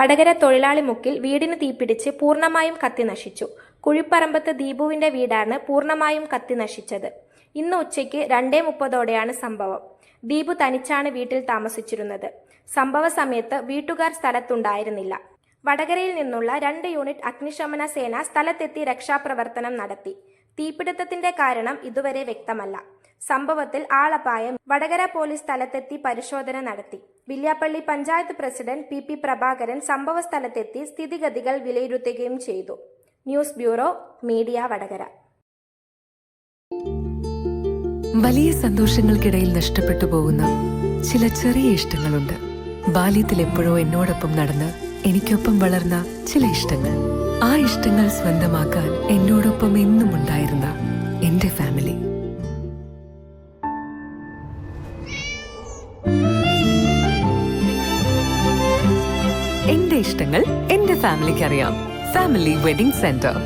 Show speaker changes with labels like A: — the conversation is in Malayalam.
A: വടകര തൊഴിലാളിമുക്കിൽ വീടിന് തീപിടിച്ച് പൂർണ്ണമായും കത്തിനശിച്ചു. കുഴിപ്പറമ്പത്ത് ദീപുവിന്റെ വീടാണ് പൂർണ്ണമായും കത്തിനശിച്ചത്. ഇന്ന് ഉച്ചയ്ക്ക് 2:30ഓടെയാണ് സംഭവം. ദീപു തനിച്ചാണ് വീട്ടിൽ താമസിച്ചിരുന്നത്. സംഭവ സമയത്ത് വീട്ടുകാർ സ്ഥലത്തുണ്ടായിരുന്നില്ല. വടകരയിൽ നിന്നുള്ള 2 യൂണിറ്റ് അഗ്നിശമന സേന സ്ഥലത്തെത്തി രക്ഷാപ്രവർത്തനം നടത്തി. തീപിടുത്തത്തിന്റെ കാരണം ഇതുവരെ വ്യക്തമല്ല. സംഭവത്തിൽ ആളപായം. വടകര പോലീസ് സ്ഥലത്തെത്തി പരിശോധന നടത്തി. വില്യാപ്പള്ളി പഞ്ചായത്ത് പ്രസിഡന്റ് പി പ്രഭാകരൻ സംഭവ സ്ഥലത്തെത്തി സ്ഥിതിഗതികൾ വിലയിരുത്തുകയും ചെയ്തു. News bureau, media Vadakara.
B: വലിയ സന്തോഷങ്ങൾക്കിടയിൽ നഷ്ടപ്പെട്ടു പോകുന്ന ചില ചെറിയ ഇഷ്ടങ്ങളുണ്ട്. ബാല്യത്തിൽ എപ്പോഴോ എന്നോടൊപ്പം നടന്ന് എനിക്കൊപ്പം വളർന്ന ചില ഇഷ്ടങ്ങൾ. ആ ഇഷ്ടങ്ങൾ സ്വന്തമാക്കാൻ എന്നോടൊപ്പം എന്നും ഉണ്ടായിരുന്ന എന്റെ ഫാമിലി. എന്റെ ഇഷ്ടങ്ങൾ എന്റെ ഫാമിലിക്ക് അറിയാം. Family wedding centre.